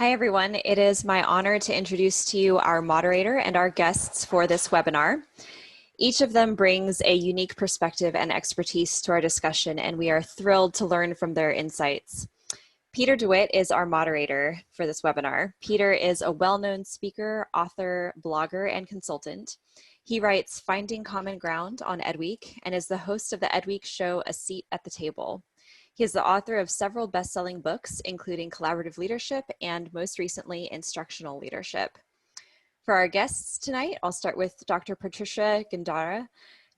Hi, everyone. It is my honor to introduce to you our moderator and our guests for this webinar. Each of them brings a unique perspective and expertise to our discussion, and we are thrilled to learn from their insights. Pedro DeWitt is our moderator for this webinar. Peter is a well-known speaker, author, blogger, and consultant. He writes Finding Common Ground on EdWeek and is the host of the EdWeek Show, A Seat at the Table. He is the author of several best-selling books, including Collaborative Leadership and most recently, Instructional Leadership. For our guests tonight, I'll start with Dr. Patricia Gandara.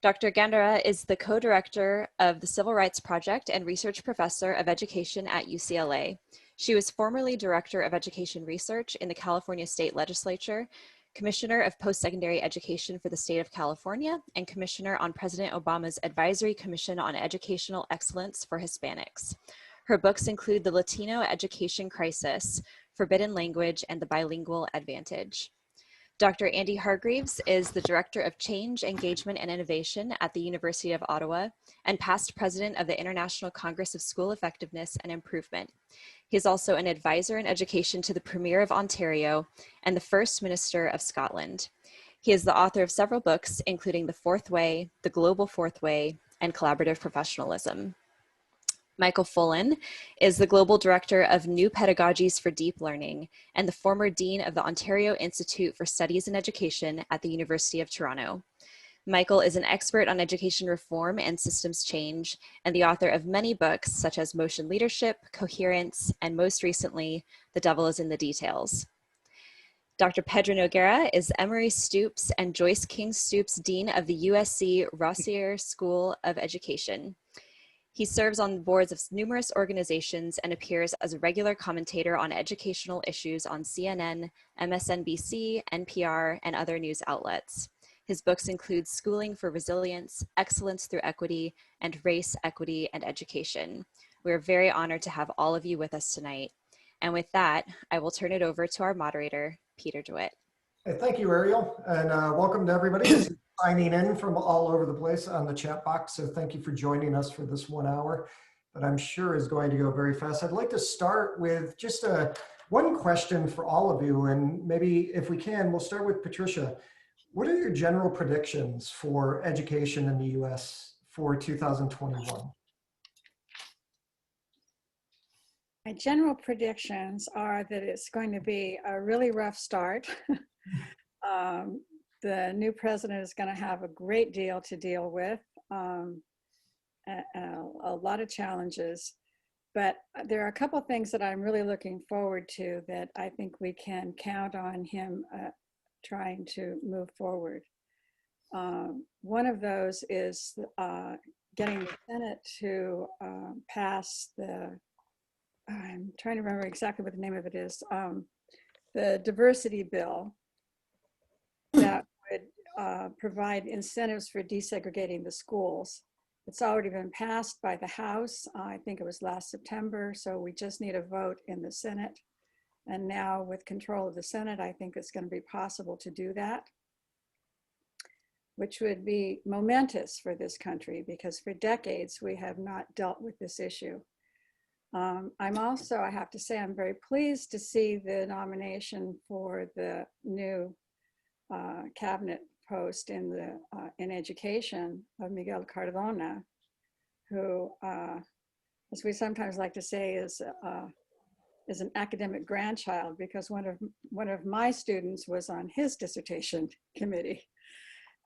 Dr. Gandara is the co-director of the Civil Rights Project and research professor of education at UCLA. She was formerly director of education research in the California State Legislature, commissioner of post-secondary education for the state of California, and commissioner on President Obama's Advisory Commission on Educational Excellence for Hispanics. Her books include The Latino Education Crisis, Forbidden Language, and The Bilingual Advantage. Dr. Andy Hargreaves is the Director of Change, Engagement, and Innovation at the University of Ottawa and past president of the International Congress of School Effectiveness and Improvement. He is also an advisor in education to the Premier of Ontario and the First Minister of Scotland. He is the author of several books, including The Fourth Way, The Global Fourth Way, and Collaborative Professionalism. Michael Fullan is the Global Director of New Pedagogies for Deep Learning and the former Dean of the Ontario Institute for Studies in Education at the University of Toronto. Michael is an expert on education reform and systems change and the author of many books such as Motion Leadership, Coherence, and most recently, The Devil is in the Details. Dr. Pedro Noguera is Emery Stoops and Joyce King Stoops Dean of the USC Rossier School of Education. He serves on the boards of numerous organizations and appears as a regular commentator on educational issues on CNN, MSNBC, NPR, and other news outlets. His books include Schooling for Resilience, Excellence Through Equity, and Race, Equity, and Education. We're very honored to have all of you with us tonight. And with that, I will turn it over to our moderator, Pedro DeWitt. Hey, thank you, Ariel, and welcome to everybody who's signing in from all over the place on the chat box. So thank you for joining us for this 1 hour that I'm sure is going to go very fast. I'd like to start with just one question for all of you, and maybe if we can, we'll start with Patricia. What are your general predictions for education in the US for 2021? My general predictions are that it's going to be a really rough start. The new president is going to have a great deal to deal with, a lot of challenges, but there are a couple of things that I'm really looking forward to that I think we can count on him trying to move forward. One of those is getting the Senate to pass I'm trying to remember exactly what the name of it is, the diversity bill that would provide incentives for desegregating the schools. It's already been passed by the House. I think it was last September, so we just need a vote in the Senate. And now with control of the Senate, I think it's going to be possible to do that, which would be momentous for this country because for decades we have not dealt with this issue. I'm also, I have to say, I'm very pleased to see the nomination for the new cabinet post in education of Miguel Cardona, who, as we sometimes like to say, is an academic grandchild because one of my students was on his dissertation committee,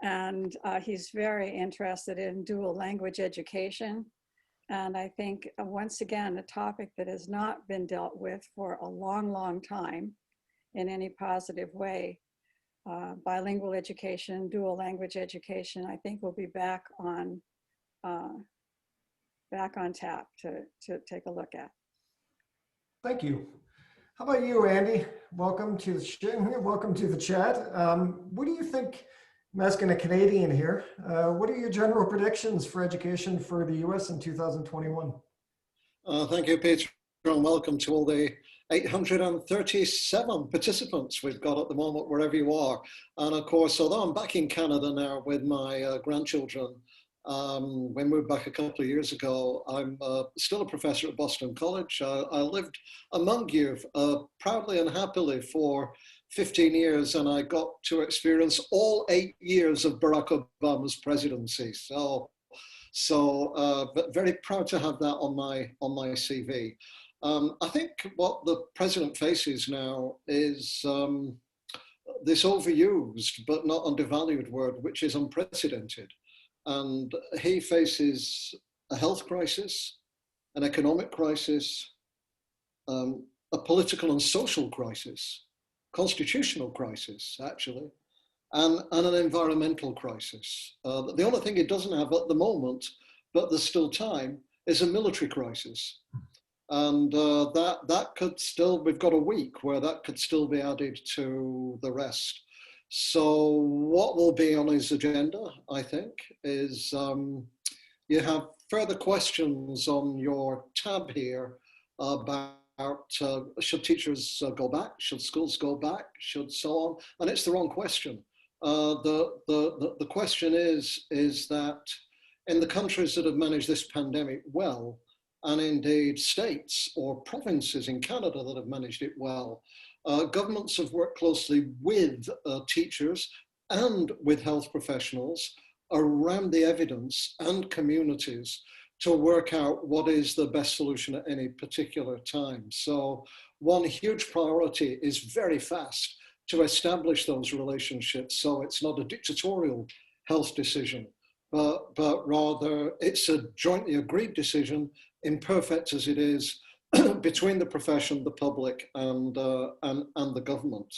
and he's very interested in dual language education. And I think, once again, a topic that has not been dealt with for a long, long time in any positive way. Bilingual education, dual language education, I think will be back on tap to take a look at. Thank you. How about you, Andy? Welcome to the chat. What do you think? I'm asking a Canadian here. What are your general predictions for education for the US in 2021? Thank you, Peter, and welcome to all the 837 participants we've got at the moment, wherever you are. And of course, although I'm back in Canada now with my grandchildren, We moved back a couple of years ago. I'm still a professor at Boston College. I lived among you proudly and happily for 15 years, and I got to experience all 8 years of Barack Obama's presidency. But very proud to have that on my CV. I think what the president faces now is this overused but not undervalued word, which is unprecedented. And he faces a health crisis, an economic crisis, a political and social crisis, constitutional crisis, actually, and an environmental crisis. The only thing it doesn't have at the moment, but there's still time, is a military crisis. And that could still, we've got a week where that could still be added to the rest. So what will be on his agenda, I think, is you have further questions on your tab here about should teachers go back, should schools go back, should so on, and it's the wrong question. The question is that in the countries that have managed this pandemic well, and indeed states or provinces in Canada that have managed it well, governments have worked closely with teachers and with health professionals around the evidence and communities to work out what is the best solution at any particular time. So one huge priority is very fast to establish those relationships, so it's not a dictatorial health decision, but rather it's a jointly agreed decision, imperfect as it is, between the profession, the public, and the government.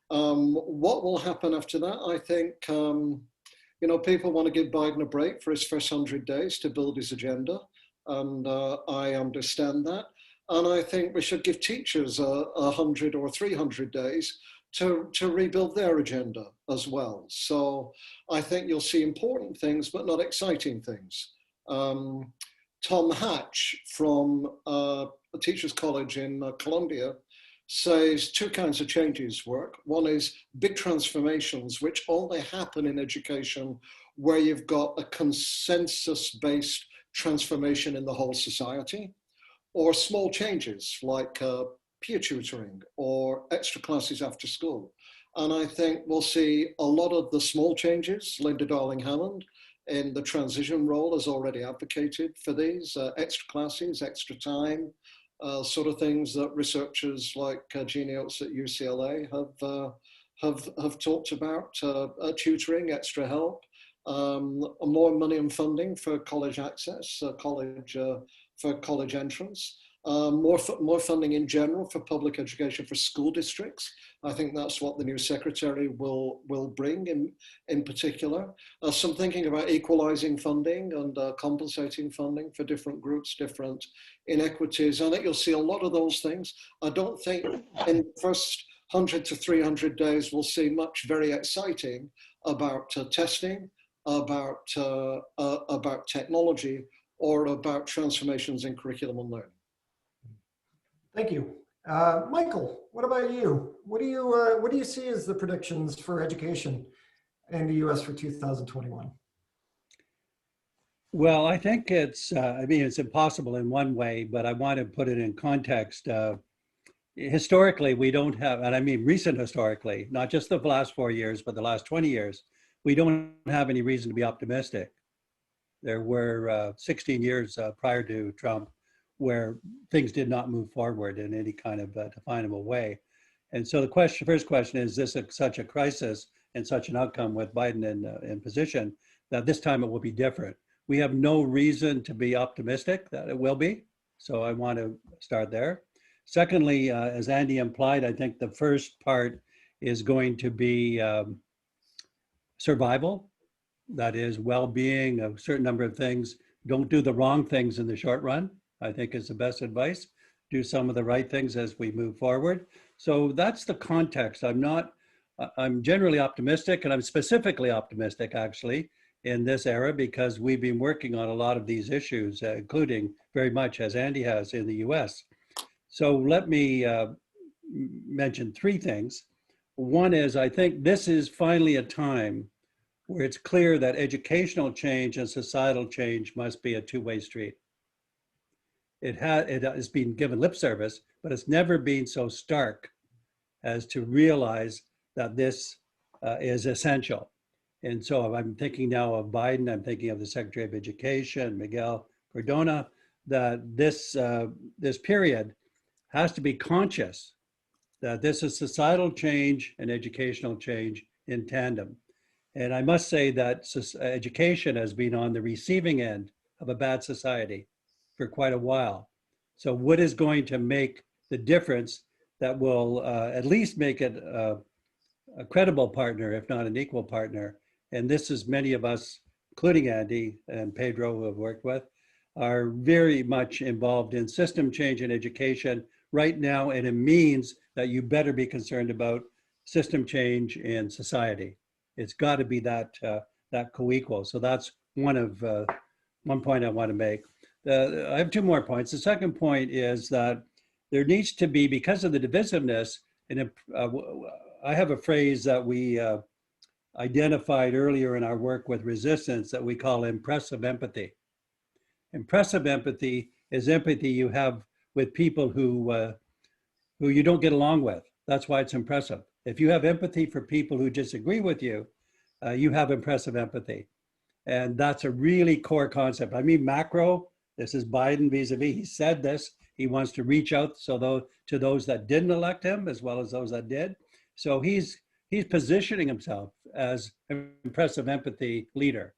What will happen after that? I think you know, people want to give Biden a break for his first 100 days to build his agenda, and I understand that. And I think we should give teachers 100 or 300 days to rebuild their agenda as well. So I think you'll see important things, but not exciting things. Tom Hatch from a teachers college in Columbia says two kinds of changes work. One is big transformations, which only happen in education where you've got a consensus-based transformation in the whole society, or small changes like peer tutoring or extra classes after school. And I think we'll see a lot of the small changes. Linda Darling-Hammond in the transition role has already advocated for these extra classes, extra time, sort of things that researchers like Jeannie Oates at UCLA have talked about, tutoring, extra help, more money and funding for college access, for college entrance, more funding in general for public education for school districts. I think that's what the new secretary will bring in particular. Some thinking about equalizing funding and compensating funding for different groups, different inequities. I think you'll see a lot of those things. I don't think in the first 100 to 300 days we'll see much very exciting about testing, about technology, or about transformations in curriculum and learning. Thank you. Michael, what about you? What do you see as the predictions for education in the US for 2021? Well, I think it's, I mean, it's impossible in one way, but I want to put it in context. Historically, we don't have, and I mean recent historically, not just the last 4 years, but the last 20 years, we don't have any reason to be optimistic. There were 16 years prior to Trump where things did not move forward in any kind of definable way. And so the first question is this such a crisis and such an outcome with Biden in position that this time it will be different? We have no reason to be optimistic that it will be. So I want to start there. Secondly, as Andy implied, I think the first part is going to be survival. That is well-being, a certain number of things. Don't do the wrong things in the short run, I think is the best advice. Do some of the right things as we move forward. So that's the context. I'm generally optimistic, and I'm specifically optimistic actually in this era because we've been working on a lot of these issues, including very much as Andy has in the US. So let me mention three things. One is I think this is finally a time where it's clear that educational change and societal change must be a two-way street. It has been given lip service, but it's never been so stark as to realize that this is essential. And so I'm thinking now of Biden, I'm thinking of the Secretary of Education, Miguel Cardona, that this period has to be conscious that this is societal change and educational change in tandem. And I must say that education has been on the receiving end of a bad society for quite a while. So what is going to make the difference that will at least make it a credible partner, if not an equal partner? And this is many of us, including Andy and Pedro, who I've worked with, are very much involved in system change in education right now, and it means that you better be concerned about system change in society. It's got to be that co-equal. So that's one point I want to make. I have two more points. The second point is that there needs to be, because of the divisiveness, and I have a phrase that we identified earlier in our work with resistance that we call impressive empathy. Impressive empathy is empathy you have with people who you don't get along with. That's why it's impressive. If you have empathy for people who disagree with you, you have impressive empathy. And that's a really core concept. I mean, macro, this is Biden vis-a-vis, he said this, he wants to reach out to those that didn't elect him as well as those that did. So he's positioning himself as an impressive empathy leader.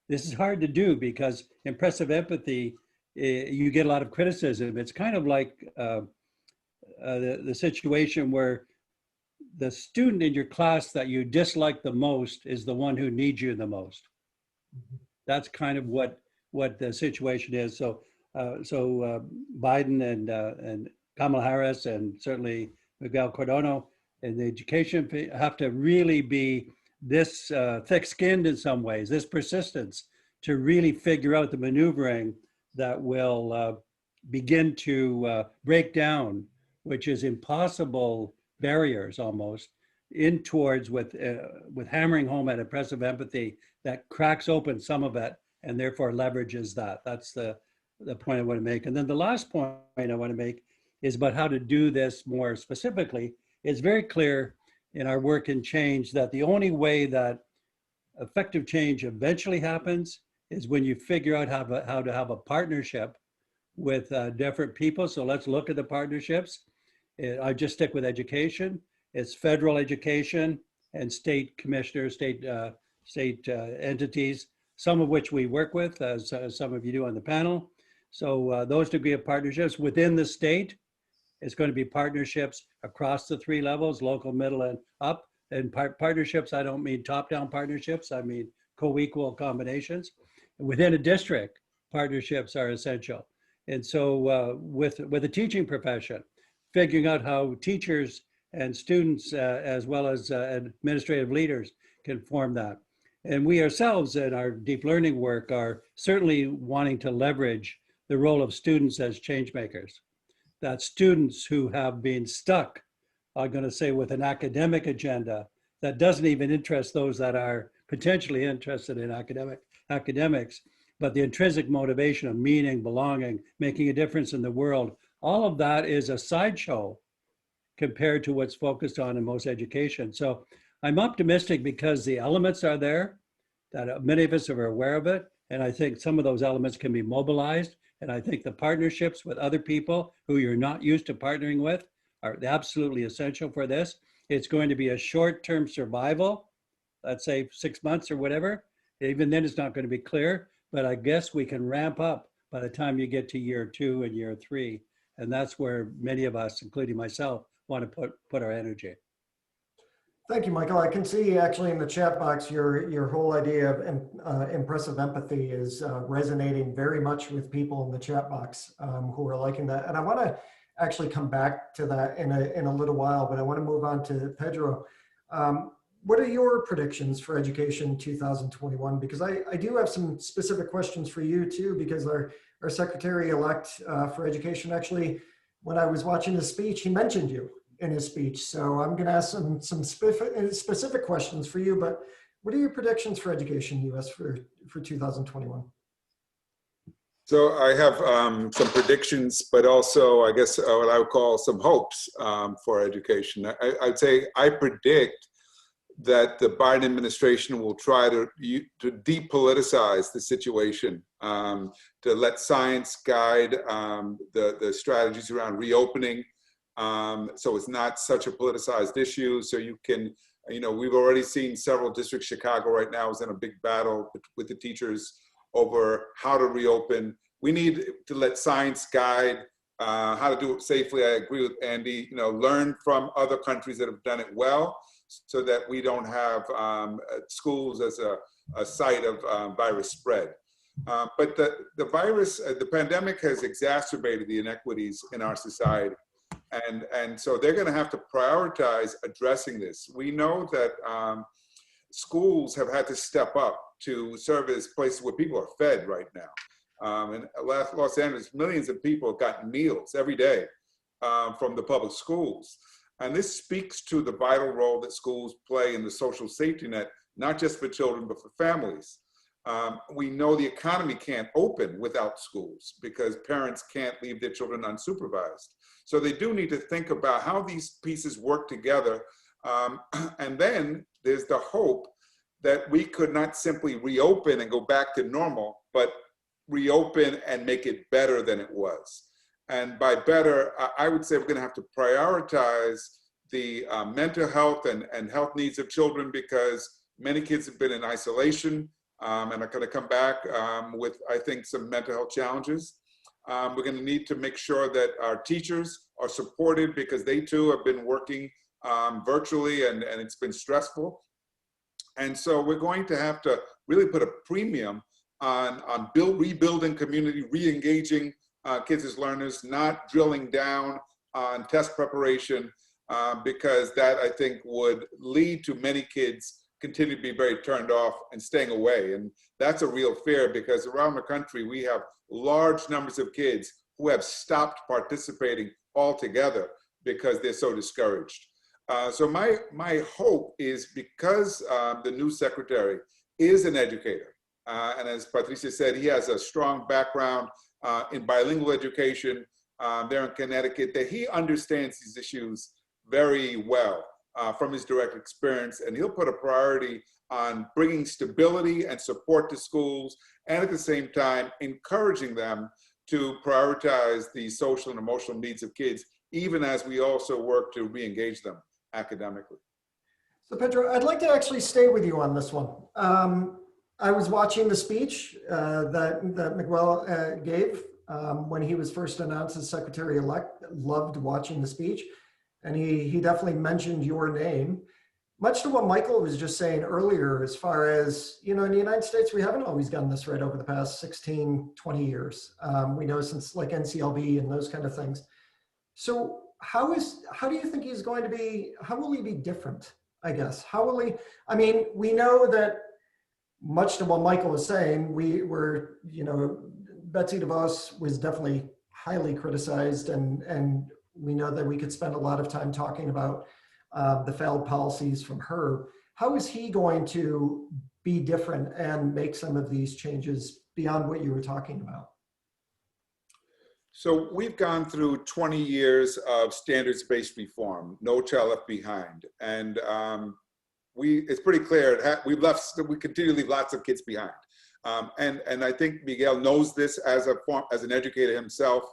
This is hard to do because impressive empathy, you get a lot of criticism. It's kind of like the situation where the student in your class that you dislike the most is the one who needs you the most. That's kind of what the situation is. So Biden and Kamala Harris and certainly Miguel Cardona and the education have to really be this thick-skinned in some ways, this persistence to really figure out the maneuvering that will begin to break down, which is impossible barriers almost, in towards with hammering home at impressive empathy that cracks open some of it and therefore leverages that. That's the point I want to make. And then the last point I want to make is about how to do this more specifically. It's very clear in our work in change that the only way that effective change eventually happens is when you figure out how to have a partnership with different people. So let's look at the partnerships. I just stick with education. It's federal education and state commissioners, state entities, some of which we work with, as some of you do on the panel. So those degree of partnerships within the state, it's going to be partnerships across the three levels, local, middle, and up. And partnerships, I don't mean top-down partnerships, I mean co-equal combinations. Within a district, partnerships are essential. And so with the teaching profession, figuring out how teachers and students, as well as administrative leaders, can form that. And we ourselves in our deep learning work are certainly wanting to leverage the role of students as change makers. That students who have been stuck, I'm going to say, with an academic agenda that doesn't even interest those that are potentially interested in academics, but the intrinsic motivation of meaning, belonging, making a difference in the world, all of that is a sideshow compared to what's focused on in most education. So I'm optimistic because the elements are there, that many of us are aware of it, and I think some of those elements can be mobilized. And I think the partnerships with other people who you're not used to partnering with are absolutely essential for this. It's going to be a short-term survival, let's say 6 months or whatever. Even then it's not going to be clear, but I guess we can ramp up by the time you get to year 2 and year 3. And that's where many of us, including myself, want to put our energy. Thank you, Michael. I can see actually in the chat box, your whole idea of impressive empathy is resonating very much with people in the chat box who are liking that. And I want to actually come back to that in a little while, but I want to move on to Pedro. What are your predictions for education 2021? Because I do have some specific questions for you too, because our Secretary-elect for Education, actually, when I was watching his speech, he mentioned you in his speech. So I'm going to ask some specific questions for you, but What are your predictions for education in the US for 2021? So I have some predictions, but also I guess what I would call some hopes for education. I'd say I predict that the Biden administration will try to depoliticize the situation, to let science guide the strategies around reopening, so it's not such a politicized issue. So you can, we've already seen several districts. Chicago right now is in a big battle with the teachers over how to reopen. We need to let science guide how to do it safely. I agree with Andy, learn from other countries that have done it well, so that we don't have schools as a site of virus spread. But the virus, the pandemic has exacerbated the inequities in our society. And so they're gonna have to prioritize addressing this. We know that schools have had to step up to serve as places where people are fed right now. In Los Angeles, millions of people have gotten meals every day from the public schools. And this speaks to the vital role that schools play in the social safety net, not just for children, but for families. We know the economy can't open without schools because parents can't leave their children unsupervised. So they do need to think about how these pieces work together. And then there's the hope that we could not simply reopen and go back to normal, but reopen and make it better than it was. And by better, I would say we're going to have to prioritize the mental health and health needs of children, because many kids have been in isolation and are going to come back with, I think, some mental health challenges. We're going to need to make sure that our teachers are supported, because they too have been working virtually and it's been stressful. And so we're going to have to really put a premium on rebuilding community, re-engaging kids as learners, not drilling down on test preparation, because that, I think, would lead to many kids continue to be very turned off and staying away. And that's a real fear, because around the country, we have large numbers of kids who have stopped participating altogether because they're so discouraged. So my hope is, because the new secretary is an educator, and as Patricia said, he has a strong background in bilingual education there in Connecticut, that he understands these issues very well from his direct experience, and he'll put a priority on bringing stability and support to schools, and at the same time encouraging them to prioritize the social and emotional needs of kids, even as we also work to re-engage them academically. So Pedro, I'd like to actually stay with you on this one. I was watching the speech that Miguel gave when he was first announced as Secretary-elect. Loved watching the speech, and he definitely mentioned your name. Much to what Michael was just saying earlier, as far as, in the United States, we haven't always gotten this right over the past 16, 20 years. We know since like NCLB and those kind of things. So how do you think he's going to be, how will he be different, I guess? How will he, we know that, much to what Michael was saying, we were, Betsy DeVos was definitely highly criticized, and we know that we could spend a lot of time talking about the failed policies from her. How is he going to be different and make some of these changes beyond what you were talking about? So we've gone through 20 years of standards-based reform, No Child Left Behind, and it's pretty clear we continue to leave lots of kids behind, and I think Miguel knows this as an educator himself,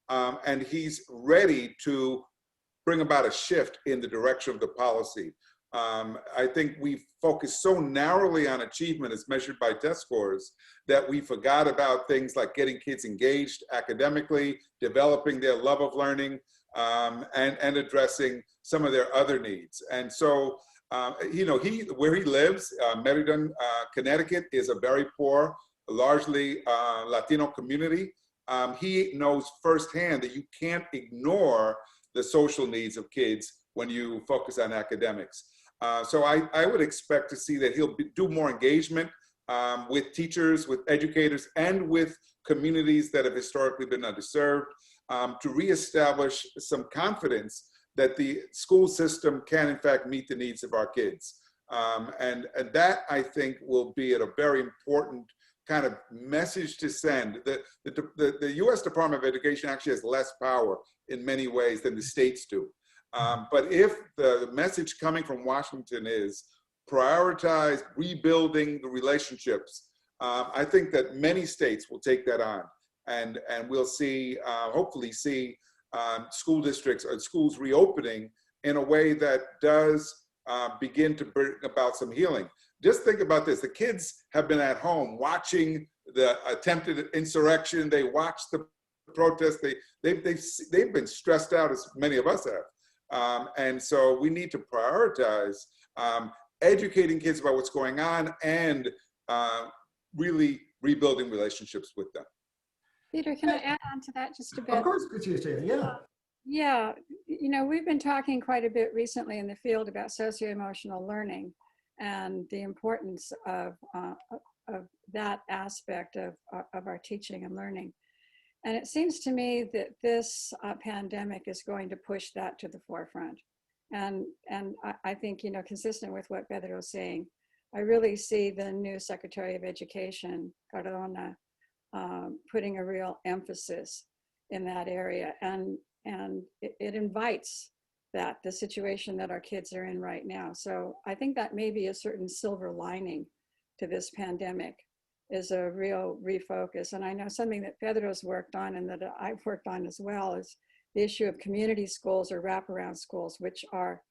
and he's ready to bring about a shift in the direction of the policy. I think we focus so narrowly on achievement as measured by test scores that we forgot about things like getting kids engaged academically, developing their love of learning, and addressing some of their other needs. And so, where he lives, Meriden, Connecticut, is a very poor, largely Latino community. He knows firsthand that you can't ignore the social needs of kids when you focus on academics. So I would expect to see that he'll do more engagement with teachers, with educators, and with communities that have historically been underserved, to reestablish some confidence that the school system can in fact meet the needs of our kids. And that, I think, will be a very important kind of message to send. The US Department of Education actually has less power in many ways than the states do. But if the message coming from Washington is prioritize rebuilding the relationships, I think that many states will take that on. And we'll see, hopefully see school districts or schools reopening in a way that does begin to bring about some healing. Just think about this. The kids have been at home watching the attempted insurrection. They watched the protests. They've been stressed out, as many of us have. And so we need to prioritize educating kids about what's going on and really rebuilding relationships with them. Peter, can I add on to that just a bit? Of course, Patricia, yeah. Yeah, you know, we've been talking quite a bit recently in the field about socio-emotional learning and the importance of that aspect of our teaching and learning. And it seems to me that this pandemic is going to push that to the forefront. And I think, you know, consistent with what Pedro was saying, I really see the new Secretary of Education, Cardona, putting a real emphasis in that area. And it invites that, the situation that our kids are in right now. So I think that may be a certain silver lining to this pandemic, is a real refocus. And I know something that Pedro's worked on and that I've worked on as well is the issue of community schools or wraparound schools, which are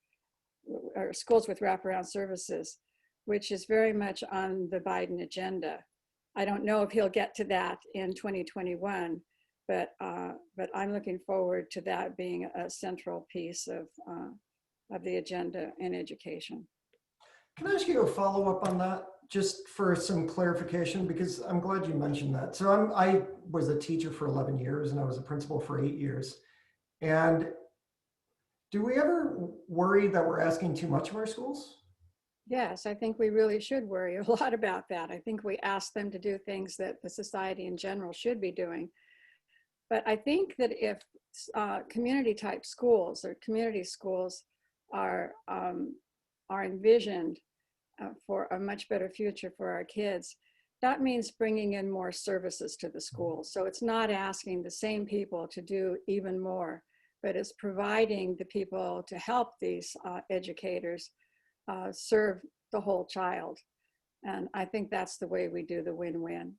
schools with wraparound services, which is very much on the Biden agenda. I don't know if he'll get to that in 2021, but I'm looking forward to that being a central piece of the agenda in education. Can I ask you a follow-up on that, just for some clarification, because I'm glad you mentioned that. So I was a teacher for 11 years and I was a principal for 8 years. And do we ever worry that we're asking too much of our schools? Yes, I think we really should worry a lot about that. I think we ask them to do things that the society in general should be doing. But I think that if community type schools or community schools are envisioned for a much better future for our kids, that means bringing in more services to the schools. So it's not asking the same people to do even more, but it's providing the people to help these educators serve the whole child. And I think that's the way we do the win-win.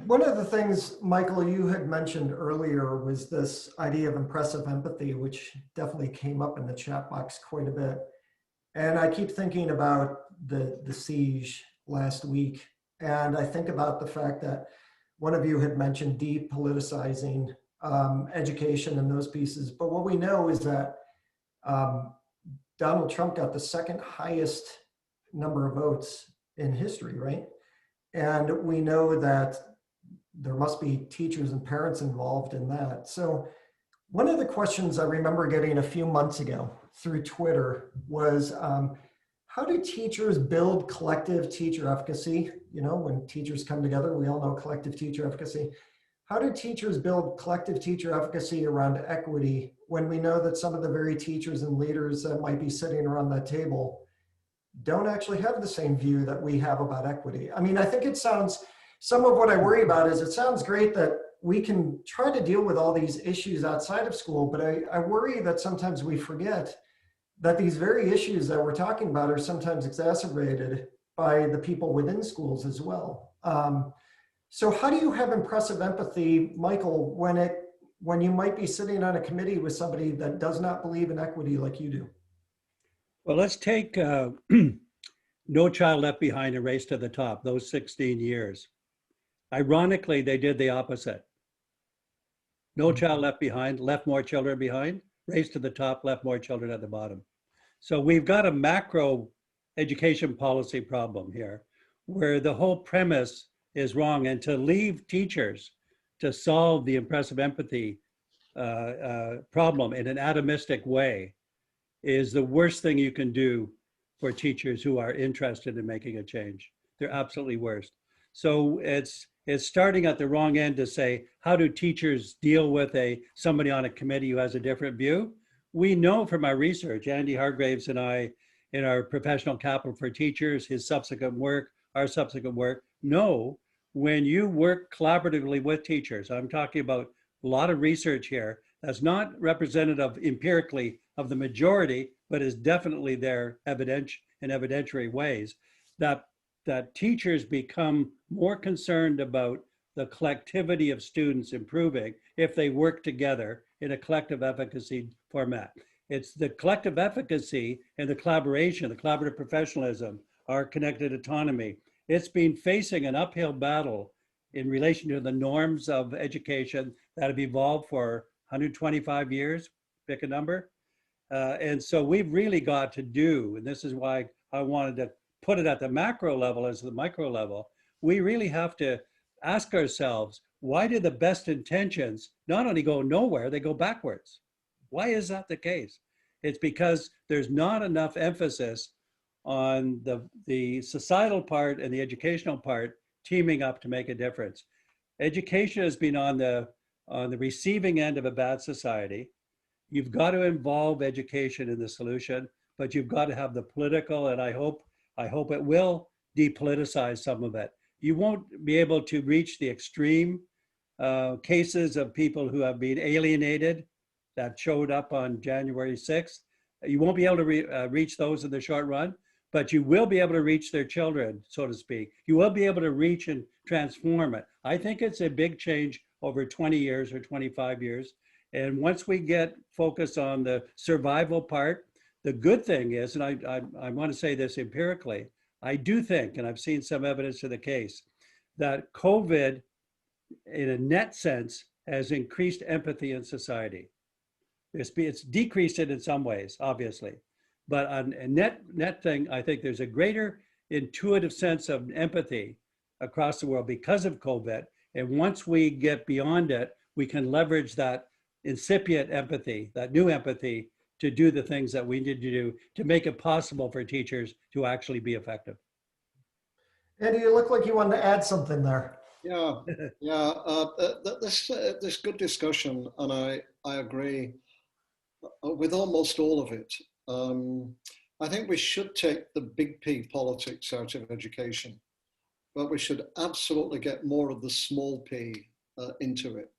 One of the things, Michael, you had mentioned earlier was this idea of impressive empathy, which definitely came up in the chat box quite a bit. And I keep thinking about the siege last week. And I think about the fact that one of you had mentioned depoliticizing education and those pieces. But what we know is that Donald Trump got the second highest number of votes in history, right? And we know that there must be teachers and parents involved in that. So one of the questions I remember getting a few months ago through Twitter was, how do teachers build collective teacher efficacy? You know, when teachers come together, we all know collective teacher efficacy. How do teachers build collective teacher efficacy around equity when we know that some of the very teachers and leaders that might be sitting around that table don't actually have the same view that we have about equity? I mean, I think it sounds, some of what I worry about is it sounds great that we can try to deal with all these issues outside of school, but I worry that sometimes we forget that these very issues that we're talking about are sometimes exacerbated by the people within schools as well. So how do you have impressive empathy, Michael, when you might be sitting on a committee with somebody that does not believe in equity like you do? Well, let's take No Child Left Behind and Race to the Top, those 16 years. Ironically, they did the opposite. No Child Left Behind, left more children behind. Race to the Top, left more children at the bottom. So we've got a macro education policy problem here where the whole premise is wrong, and to leave teachers to solve the impressive empathy problem in an atomistic way is the worst thing you can do for teachers who are interested in making a change. They're absolutely worst. So it's starting at the wrong end to say, how do teachers deal with somebody on a committee who has a different view? we know from our research, Andy Hargreaves and I, in our professional capital for teachers, his subsequent work, our subsequent work, know when you work collaboratively with teachers, I'm talking about a lot of research here that's not representative empirically of the majority, but is definitely there in evidentiary ways, that teachers become more concerned about the collectivity of students improving if they work together in a collective efficacy format. It's the collective efficacy and the collaboration, the collaborative professionalism, our connected autonomy. It's been facing an uphill battle in relation to the norms of education that have evolved for 125 years, pick a number. And so we've really got to do, and this is why I wanted to put it at the macro level as the micro level, we really have to ask ourselves, why do the best intentions not only go nowhere, they go backwards? Why is that the case? It's because there's not enough emphasis on the societal part and the educational part teaming up to make a difference. Education has been on the receiving end of a bad society. You've got to involve education in the solution, but you've got to have the political, and I hope it will depoliticize some of it. You won't be able to reach the extreme cases of people who have been alienated that showed up on January 6th. You won't be able to reach those in the short run, but you will be able to reach their children, so to speak. You will be able to reach and transform it. I think it's a big change over 20 years or 25 years. And once we get focused on the survival part, the good thing is, and I want to say this empirically, I do think, and I've seen some evidence to the case, that COVID, in a net sense, has increased empathy in society. It's decreased it in some ways, obviously. But on a net thing, I think there's a greater intuitive sense of empathy across the world because of COVID. And once we get beyond it, we can leverage that incipient empathy, that new empathy, to do the things that we need to do to make it possible for teachers to actually be effective. Andy, you look like you wanted to add something there. Yeah, this good discussion, and I agree with almost all of it. I think we should take the big P politics out of education, but we should absolutely get more of the small p into it.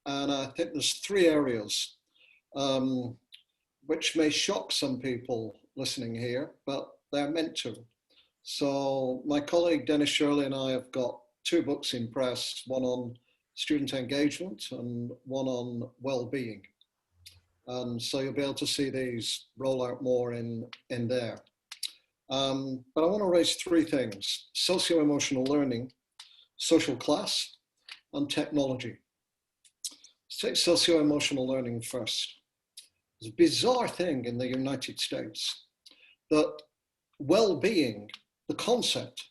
And I think there's three areas which may shock some people listening here, but they're meant to. So my colleague Dennis Shirley and I have got two books in press, one on student engagement and one on well-being. And so you'll be able to see these roll out more in there. But I want to raise three things: socio-emotional learning, social class, and technology. Let's take socio-emotional learning first. It's a bizarre thing in the United States that well-being, the concept,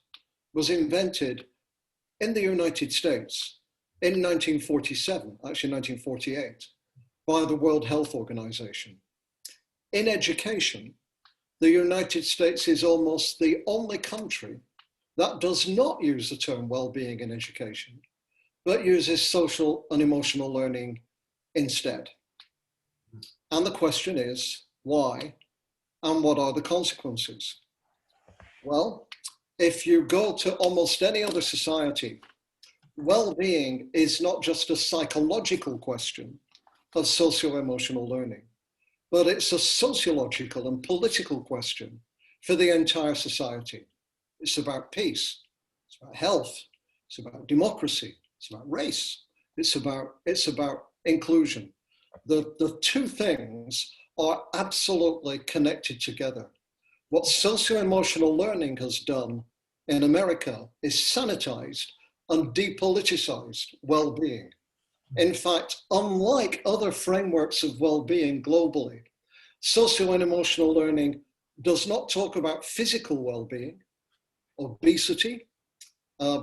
was invented in the United States in 1947, actually 1948, by the World Health Organization. In education, the United States is almost the only country that does not use the term well-being in education, but uses social and emotional learning instead. And the question is, why? And what are the consequences? Well, if you go to almost any other society, well-being is not just a psychological question of socio-emotional learning, but it's a sociological and political question for the entire society. It's about peace, it's about health, it's about democracy, it's about race, it's about inclusion. The two things are absolutely connected together. What socio-emotional learning has done in America is sanitized and depoliticized well-being. In fact, unlike other frameworks of well-being globally, socio and emotional learning does not talk about physical well-being, obesity,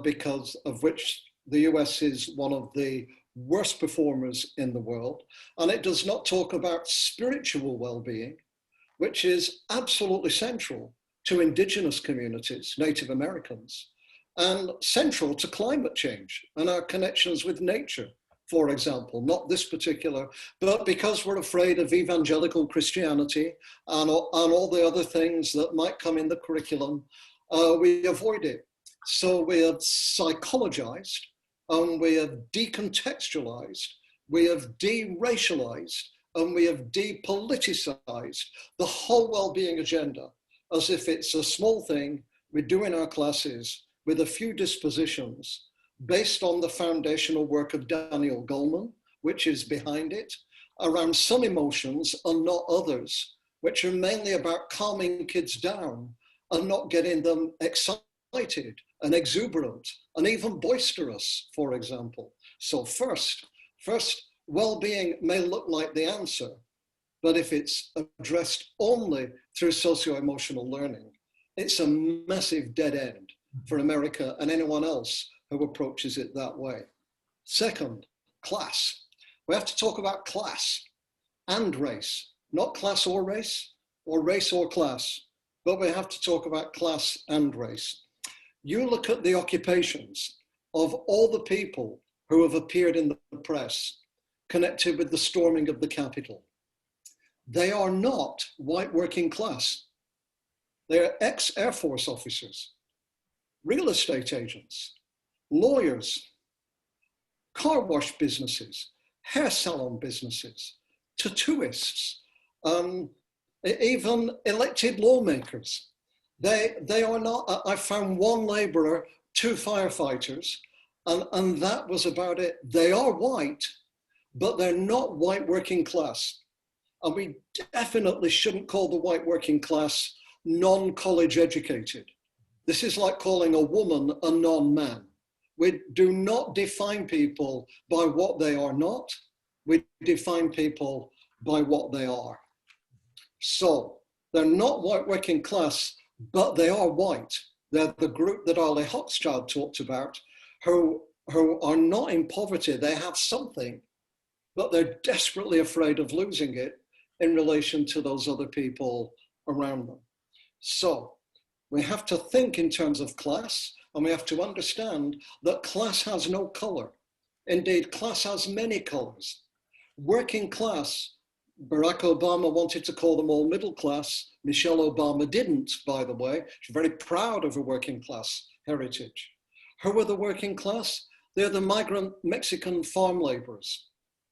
because of which the US is one of the worst performers in the world. And it does not talk about spiritual well-being, which is absolutely central to indigenous communities, Native Americans, and central to climate change and our connections with nature, for example, not this particular, but because we're afraid of evangelical Christianity and all the other things that might come in the curriculum, we avoid it. So we have psychologized, and we have decontextualized, we have deracialized, and we have depoliticized the whole well-being agenda as if it's a small thing we do in our classes with a few dispositions based on the foundational work of Daniel Goleman, which is behind it, around some emotions and not others, which are mainly about calming kids down and not getting them excited and exuberant and even boisterous, for example. So first, well-being may look like the answer, but if it's addressed only through socio-emotional learning, it's a massive dead end for America and anyone else who approaches it that way. Second, class. We have to talk about class and race, not class or race or class, but we have to talk about class and race. You look at the occupations of all the people who have appeared in the press connected with the storming of the Capitol. They are not white working class. They're ex-Air Force officers, real estate agents, lawyers, car wash businesses, hair salon businesses, tattooists, even elected lawmakers. They are not, I found one laborer, 2 firefighters, and that was about it. They are white, but they're not white working class. And we definitely shouldn't call the white working class non-college educated. This is like calling a woman a non-man. We do not define people by what they are not. We define people by what they are. So they're not white working class, but they are white. They're the group that Arlie Hochschild talked about, who are not in poverty. They have something, but they're desperately afraid of losing it in relation to those other people around them. So we have to think in terms of class, and we have to understand that class has no color. Indeed, class has many colors. Working class, Barack Obama wanted to call them all middle class. Michelle Obama didn't, by the way. She's very proud of her working class heritage. Who are the working class? They're the migrant Mexican farm laborers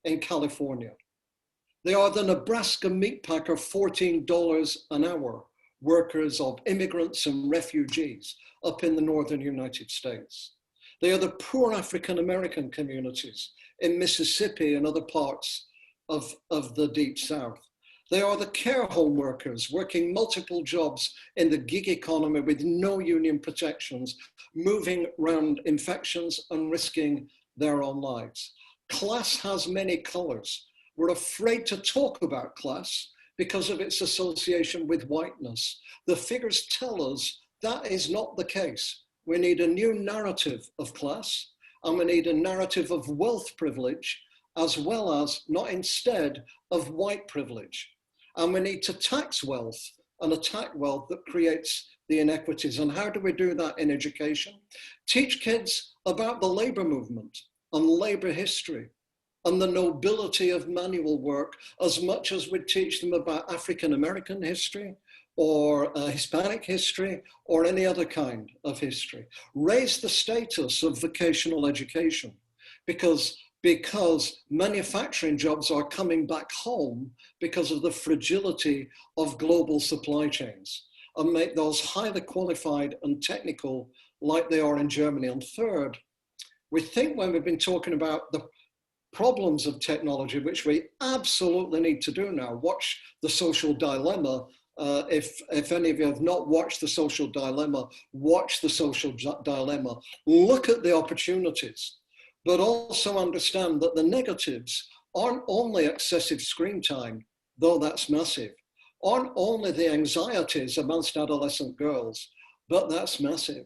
in California. They are the Nebraska meat packer $14 an hour workers of immigrants and refugees up in the northern United States. They are the poor African-American communities in Mississippi and other parts of the Deep South. They are the care home workers working multiple jobs in the gig economy with no union protections, moving around infections and risking their own lives. Class has many colors. We're afraid to talk about class because of its association with whiteness. The figures tell us that is not the case. We need a new narrative of class, and we need a narrative of wealth privilege, as well as, not instead, of white privilege. And we need to tax wealth and attack wealth that creates the inequities. And how do we do that in education? Teach kids about the labor movement and labor history and the nobility of manual work as much as we teach them about African-American history or Hispanic history or any other kind of history. Raise the status of vocational education because manufacturing jobs are coming back home because of the fragility of global supply chains, and make those highly qualified and technical like they are in Germany. And third, we think when we've been talking about the problems of technology, which we absolutely need to do now, watch The Social Dilemma. If any of you have not watched The Social Dilemma, watch The Social Dilemma. Look at the opportunities, but also understand that the negatives aren't only excessive screen time, though that's massive, aren't only the anxieties amongst adolescent girls, but that's massive.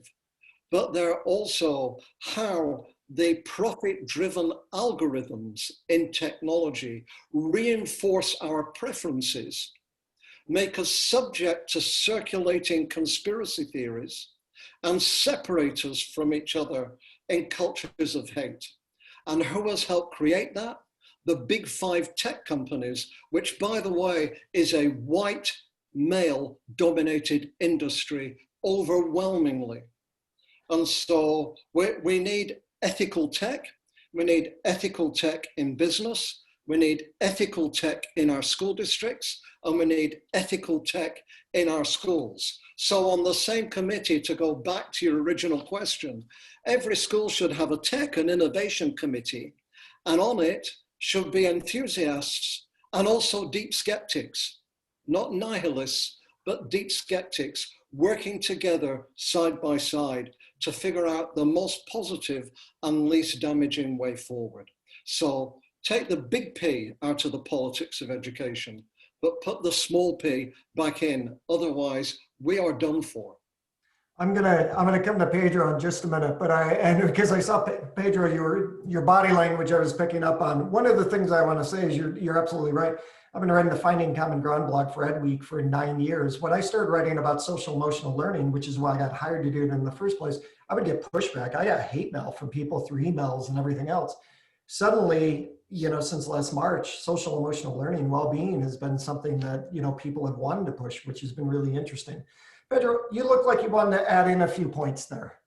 But they're also how the profit-driven algorithms in technology reinforce our preferences, make us subject to circulating conspiracy theories, and separate us from each other in cultures of hate. And who has helped create that? The big 5 tech companies, which, by the way, is a white male dominated industry overwhelmingly. And so we need ethical tech. We need ethical tech in business. We need ethical tech in our school districts, and we need ethical tech in our schools. So on the same committee, to go back to your original question, every school should have a tech and innovation committee, and on it should be enthusiasts and also deep skeptics, not nihilists, but deep skeptics working together side by side to figure out the most positive and least damaging way forward. So take the big P out of the politics of education, but put the small p back in. Otherwise, we are done for. I'm gonna come to Pedro in just a minute, but because I saw Pedro, your body language I was picking up on. One of the things I want to say is you're absolutely right. I've been writing the Finding Common Ground blog for EdWeek for 9 years. When I started writing about social-emotional learning, which is why I got hired to do it in the first place, I would get pushback. I got hate mail from people through emails and everything else. Suddenly, since last March, social-emotional learning, well-being has been something that, people have wanted to push, which has been really interesting. Pedro, you look like you wanted to add in a few points there.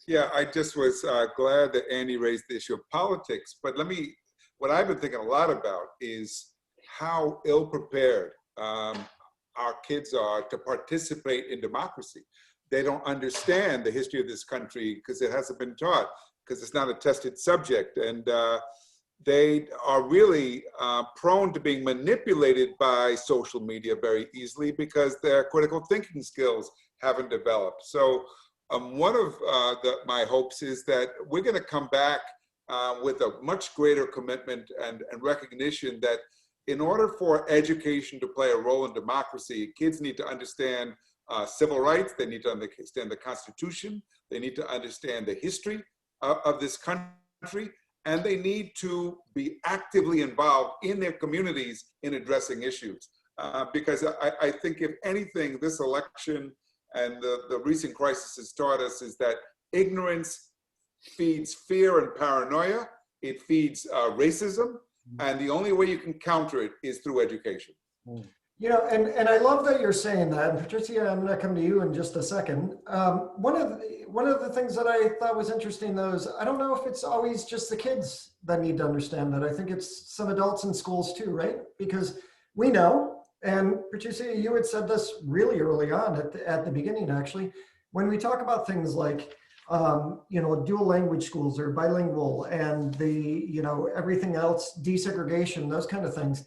Yeah, I just was glad that Andy raised the issue of politics, but what I've been thinking a lot about is how ill-prepared our kids are to participate in democracy. They don't understand the history of this country because it hasn't been taught, because it's not a tested subject. And they are really prone to being manipulated by social media very easily because their critical thinking skills haven't developed. So one of my hopes is that we're going to come back with a much greater commitment and recognition that in order for education to play a role in democracy, kids need to understand civil rights, they need to understand the Constitution, they need to understand the history of this country, and they need to be actively involved in their communities in addressing issues. Because I think if anything, this election and the recent crisis has taught us is that ignorance feeds fear and paranoia, it feeds racism, and the only way you can counter it is through education. And I love that you're saying that. And Patricia, I'm going to come to you in just a second. One of the things that I thought was interesting, though, is I don't know if it's always just the kids that need to understand that. I think it's some adults in schools too, right? Because we know, and Patricia, you had said this really early on at the beginning, actually, when we talk about things like dual language schools or bilingual and everything else, desegregation, those kind of things.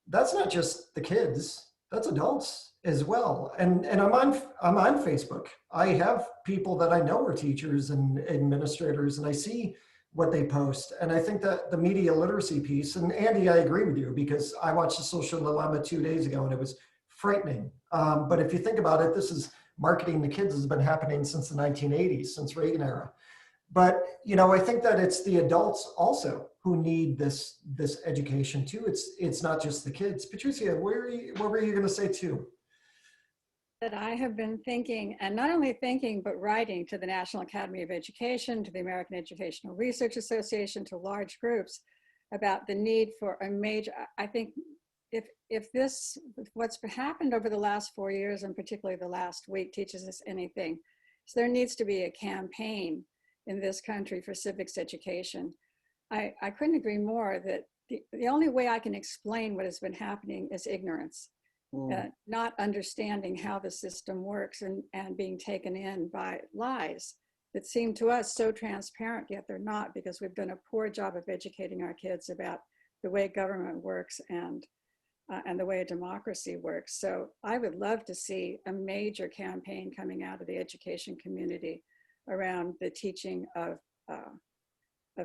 That's not just the kids, that's adults as well. And I'm on Facebook. I have people that I know are teachers and administrators, and I see what they post. And I think that the media literacy piece, and Andy, I agree with you, because I watched The Social Dilemma 2 days ago and it was frightening. But if you think about it, this is marketing to kids has been happening since the 1980s, since Reagan era. But, I think that it's the adults also who need this education too. It's not just the kids. Patricia, what were you going to say too? That I have been thinking, and not only thinking, but writing to the National Academy of Education, to the American Educational Research Association, to large groups about the need for a major, I think if what's happened over the last 4 years, and particularly the last week, teaches us anything, so there needs to be a campaign in this country for civics education. I couldn't agree more that the only way I can explain what has been happening is ignorance, not understanding how the system works and being taken in by lies that seem to us so transparent, yet they're not, because we've done a poor job of educating our kids about the way government works and the way a democracy works. So I would love to see a major campaign coming out of the education community around the teaching of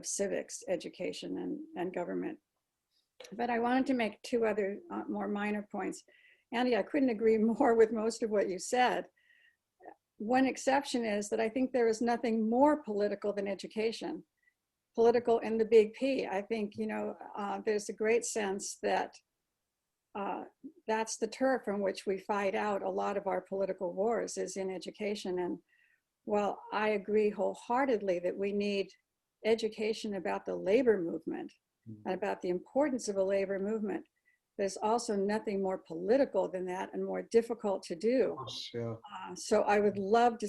civics education and government. But I wanted to make two other more minor points. Andy, I couldn't agree more with most of what you said. One exception is that I think there is nothing more political than education. Political in the big P. I think, there's a great sense that that's the turf from which we fight out a lot of our political wars, is in education. And while I agree wholeheartedly that we need education about the labor movement and about the importance of a labor movement, there's also nothing more political than that and more difficult to do. Yeah. So I would love to,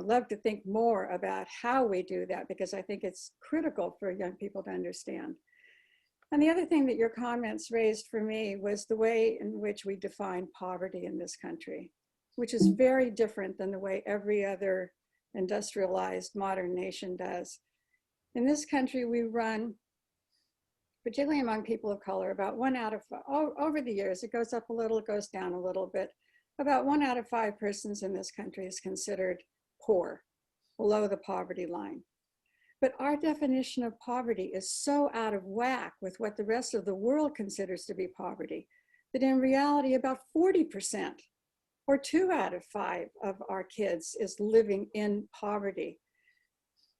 love to think more about how we do that, because I think it's critical for young people to understand. And the other thing that your comments raised for me was the way in which we define poverty in this country, which is very different than the way every other industrialized modern nation does. In this country, we run, particularly among people of color, about 1 out of 5, over the years, it goes up a little, it goes down a little bit. About 1 out of 5 persons in this country is considered poor, below the poverty line. But our definition of poverty is so out of whack with what the rest of the world considers to be poverty, that in reality, about 40%, or 2 out of 5 of our kids is living in poverty.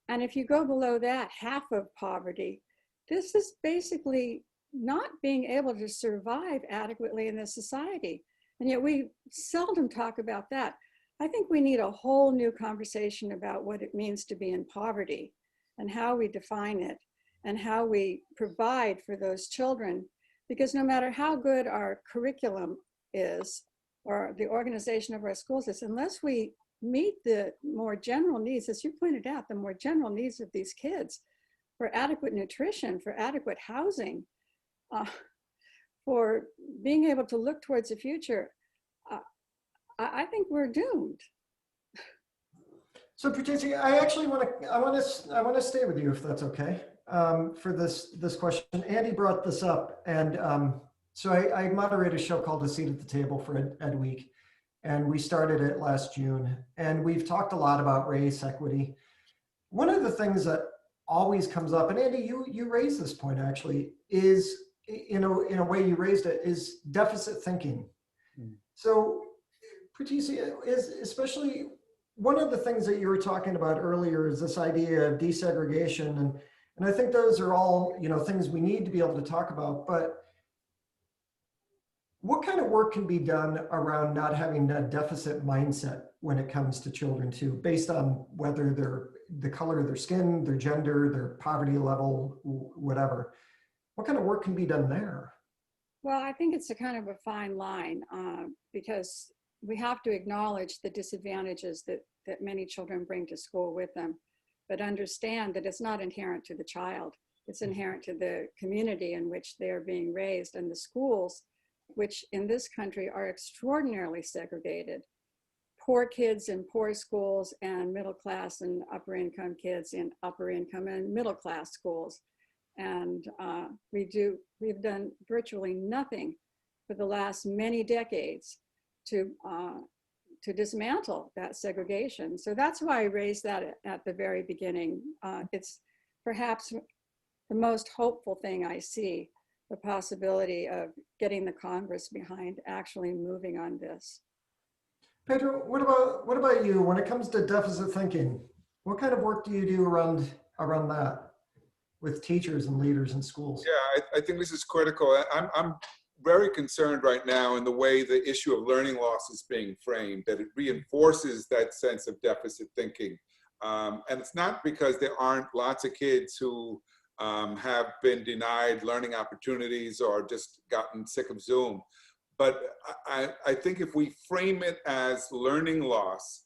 And if you go below that, half of poverty, this is basically not being able to survive adequately in this society. And yet we seldom talk about that. I think we need a whole new conversation about what it means to be in poverty and how we define it and how we provide for those children. Because no matter how good our curriculum is or the organization of our schools is, unless we meet the more general needs, as you pointed out, the more general needs of these kids, for adequate nutrition, for adequate housing, for being able to look towards the future, I think we're doomed. So Patricia, I actually want to stay with you if that's okay for this question. Andy brought this up, and so I moderate a show called A Seat at the Table for EdWeek, and we started it last June, and we've talked a lot about race equity. One of the things that always comes up, and Andy, you raised this point actually, is in a way you raised it, is deficit thinking. So Patricia, is especially one of the things that you were talking about earlier is this idea of desegregation, and I think those are all things we need to be able to talk about. But what kind of work can be done around not having a deficit mindset when it comes to children too, based on whether they're the color of their skin, their gender, their poverty level, whatever? What kind of work can be done there? Well, I think it's a kind of a fine line because we have to acknowledge the disadvantages that many children bring to school with them, but understand that it's not inherent to the child. It's inherent to the community in which they're being raised, and the schools, which in this country are extraordinarily segregated. Poor kids in poor schools and middle class and upper income kids in upper income and middle class schools. And we've done virtually nothing for the last many decades to dismantle that segregation. So that's why I raised that at the very beginning. It's perhaps the most hopeful thing I see, the possibility of getting the Congress behind actually moving on this. Pedro, what about you when it comes to deficit thinking? What kind of work do you do around that with teachers and leaders in schools? Yeah, I think this is critical. I'm very concerned right now in the way the issue of learning loss is being framed, that it reinforces that sense of deficit thinking. And it's not because there aren't lots of kids who have been denied learning opportunities or just gotten sick of Zoom. But I think if we frame it as learning loss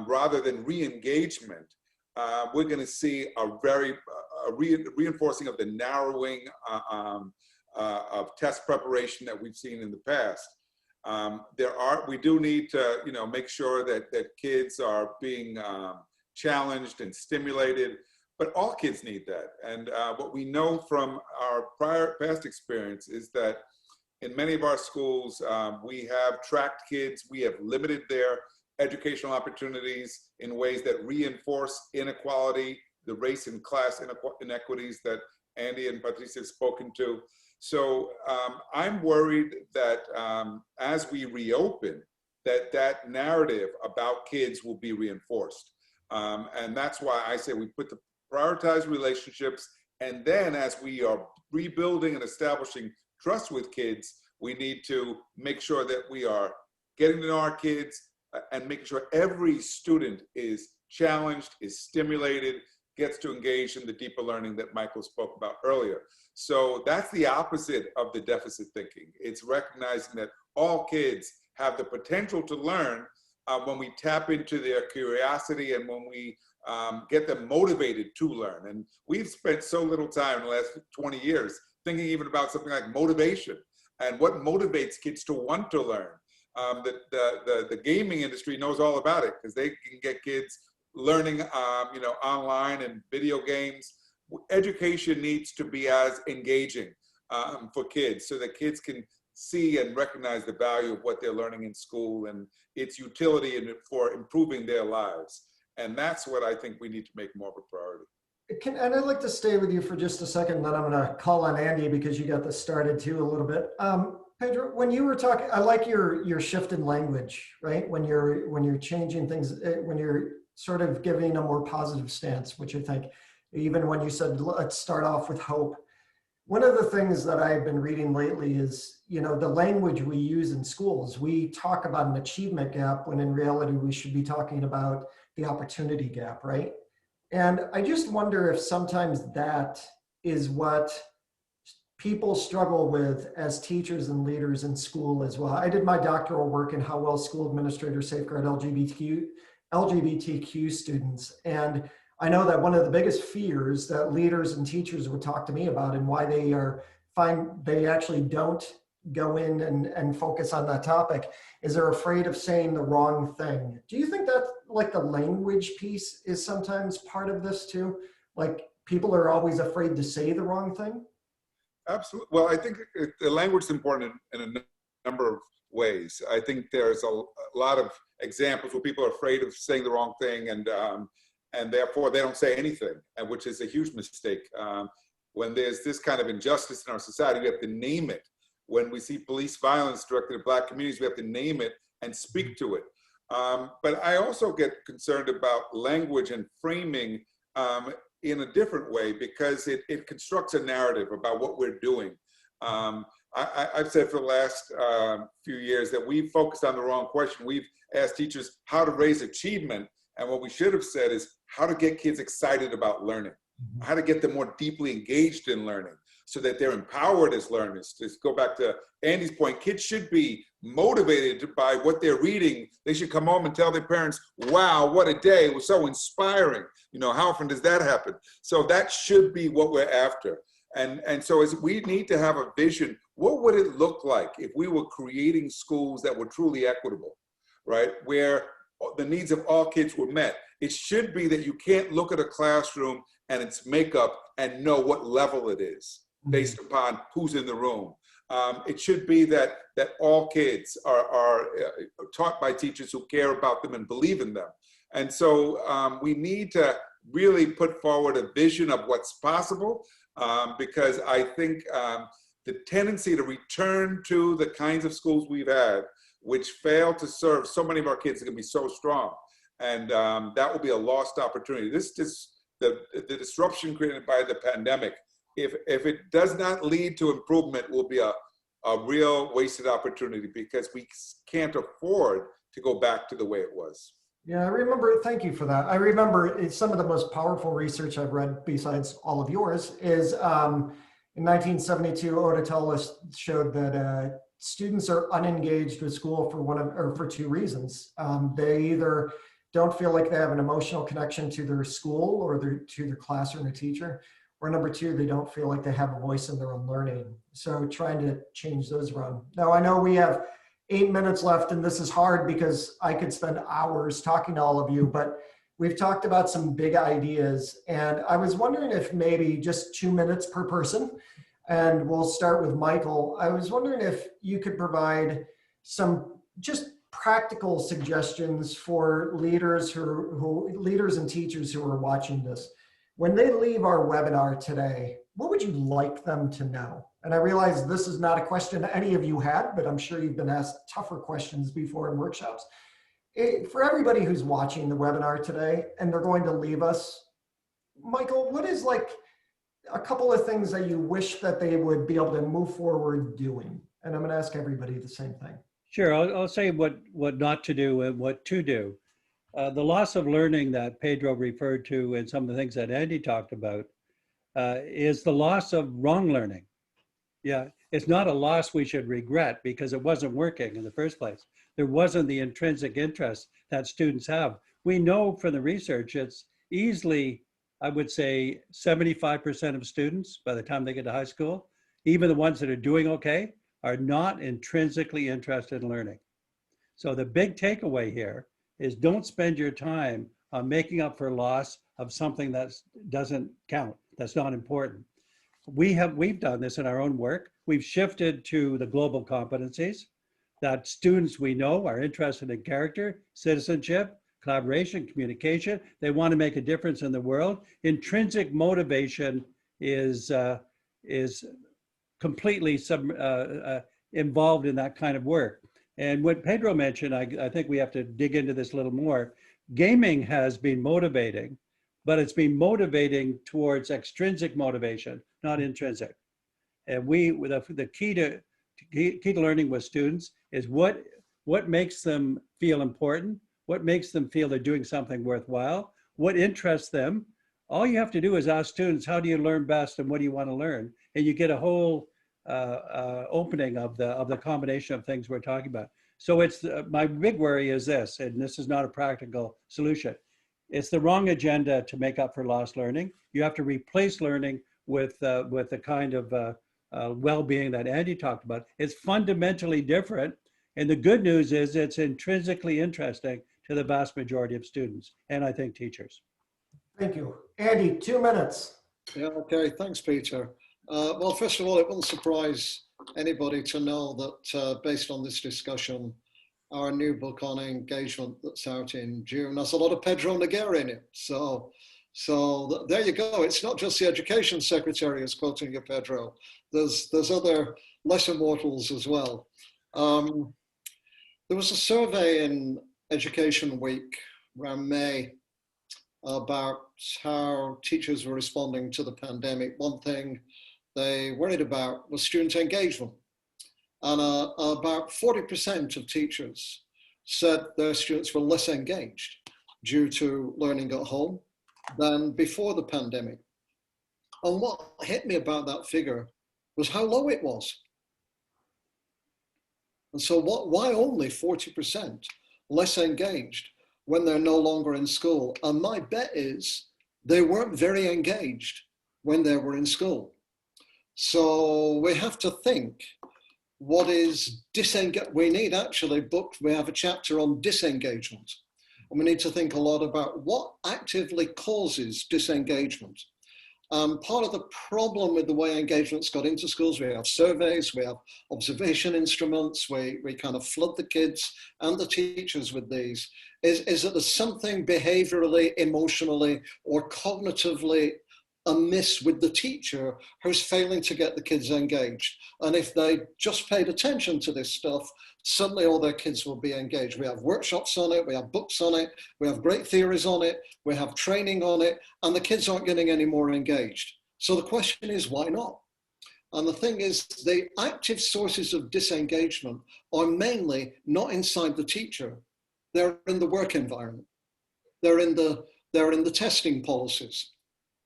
rather than re-engagement, we're going to see a very reinforcing of the narrowing of test preparation that we've seen in the past. We do need to make sure that kids are being challenged and stimulated, but all kids need that. And what we know from our past experience is that in many of our schools, we have tracked kids, we have limited their educational opportunities in ways that reinforce inequality, the race and class inequities that Andy and Patricia have spoken to. So I'm worried that as we reopen, that narrative about kids will be reinforced. And that's why I say we put the prioritize relationships, and then as we are rebuilding and establishing trust with kids, we need to make sure that we are getting to know our kids and making sure every student is challenged, is stimulated, gets to engage in the deeper learning that Michael spoke about earlier. So that's the opposite of the deficit thinking. It's recognizing that all kids have the potential to learn when we tap into their curiosity and when we get them motivated to learn. And we've spent so little time in the last 20 years thinking even about something like motivation and what motivates kids to want to learn. The gaming industry knows all about it because they can get kids learning online and video games. Education needs to be as engaging for kids so that kids can see and recognize the value of what they're learning in school and its utility for improving their lives. And that's what I think we need to make more of a priority. And I'd like to stay with you for just a second, then I'm going to call on Andy because you got this started too a little bit. Pedro, when you were talking, I like your shift in language, right? When you're changing things, when you're sort of giving a more positive stance, which I think, even when you said, let's start off with hope. One of the things that I've been reading lately is, the language we use in schools. We talk about an achievement gap when in reality we should be talking about the opportunity gap, right? And I just wonder if sometimes that is what people struggle with as teachers and leaders in school as well. I did my doctoral work in how well school administrators safeguard LGBTQ students. And I know that one of the biggest fears that leaders and teachers would talk to me about and why they actually don't go in and focus on that topic is they're afraid of saying the wrong thing. Do you think that like the language piece is sometimes part of this too? Like people are always afraid to say the wrong thing? Absolutely. Well, I think the language is important in a number of ways. I think there's a lot of examples where people are afraid of saying the wrong thing and therefore they don't say anything, and which is a huge mistake. When there's this kind of injustice in our society, we have to name it. When we see police violence directed at Black communities, we have to name it and speak to it. But I also get concerned about language and framing in a different way because it constructs a narrative about what we're doing. I've said for the last few years that we've focused on the wrong question. We've asked teachers how to raise achievement, and what we should have said is how to get kids excited about learning, how to get them more deeply engaged in learning so that they're empowered as learners. To go back to Andy's point, kids should be motivated by what they're reading. They should come home and tell their parents, wow, what a day, it was so inspiring. How often does that happen? So that should be what we're after. And so as we need to have a vision, what would it look like if we were creating schools that were truly equitable, right? Where the needs of all kids were met. It should be that you can't look at a classroom and its makeup and know what level it is based upon who's in the room. It should be that all kids are taught by teachers who care about them and believe in them. And so we need to really put forward a vision of what's possible because I think the tendency to return to the kinds of schools we've had, which fail to serve so many of our kids, is going to be so strong. And that will be a lost opportunity. The disruption created by the pandemic, if it does not lead to improvement, will be a real wasted opportunity because we can't afford to go back to the way it was. Yeah, I remember, thank you for that. I remember some of the most powerful research I've read besides all of yours is in 1972, Oda showed that students are unengaged with school for two reasons. They either don't feel like they have an emotional connection to their school or to their class or their teacher, or number two, they don't feel like they have a voice in their own learning. So trying to change those around. Now I know we have 8 minutes left and this is hard because I could spend hours talking to all of you, but we've talked about some big ideas and I was wondering if maybe just 2 minutes per person, and we'll start with Michael. I was wondering if you could provide some just practical suggestions for leaders leaders and teachers who are watching this. When they leave our webinar today, what would you like them to know? And I realize this is not a question any of you had, but I'm sure you've been asked tougher questions before in workshops. For everybody who's watching the webinar today and they're going to leave us, Michael, what is like a couple of things that you wish that they would be able to move forward doing? And I'm going to ask everybody the same thing. Sure, I'll say what not to do and what to do. the loss of learning that Pedro referred to and some of the things that Andy talked about is the loss of wrong learning. Yeah, it's not a loss we should regret because it wasn't working in the first place. There wasn't the intrinsic interest that students have. We know from the research it's easily, I would say, 75% of students by the time they get to high school, even the ones that are doing okay, are not intrinsically interested in learning. So the big takeaway here is don't spend your time on making up for loss of something that doesn't count, that's not important. We've done this in our own work. We've shifted to the global competencies that students we know are interested in character, citizenship, collaboration, communication. They want to make a difference in the world. Intrinsic motivation is completely involved in that kind of work. And what Pedro mentioned, I think we have to dig into this a little more. Gaming has been motivating, but it's been motivating towards extrinsic motivation, not intrinsic. And the key to learning with students is what makes them feel important, what makes them feel they're doing something worthwhile, what interests them. All you have to do is ask students, how do you learn best and what do you want to learn? And you get a whole opening of the combination of things we're talking about. So it's my big worry is this, and this is not a practical solution. It's the wrong agenda to make up for lost learning. You have to replace learning with the kind of well-being that Andy talked about. It's fundamentally different. And the good news is it's intrinsically interesting to the vast majority of students, and I think teachers. Thank you. Andy, 2 minutes. Yeah, okay, thanks, Peter. Well, first of all, it won't surprise anybody to know that based on this discussion, our new book on engagement that's out in June has a lot of Pedro Noguera in it. So there you go. It's not just the Education Secretary who's quoting you, Pedro. There's other lesser mortals as well. There was a survey in Education Week around May about how teachers were responding to the pandemic. One thing they worried about was student engagement. And about 40% of teachers said their students were less engaged due to learning at home than before the pandemic. And what hit me about that figure was how low it was. And so why only 40% less engaged when they're no longer in school? And my bet is they weren't very engaged when they were in school. So we have to think, what is disengagement? We need actually we have a chapter on disengagement. And we need to think a lot about what actively causes disengagement. Part of the problem with the way engagement's got into schools, we have surveys, we have observation instruments, we kind of flood the kids and the teachers with these, is that there's something behaviorally, emotionally, or cognitively amiss with the teacher who's failing to get the kids engaged. And if they just paid attention to this stuff, suddenly all their kids will be engaged. We have workshops on it, we have books on it, we have great theories on it, we have training on it, and the kids aren't getting any more engaged. So the question is, why not? And the thing is, the active sources of disengagement are mainly not inside the teacher. They're in the work environment. They're in the testing policies.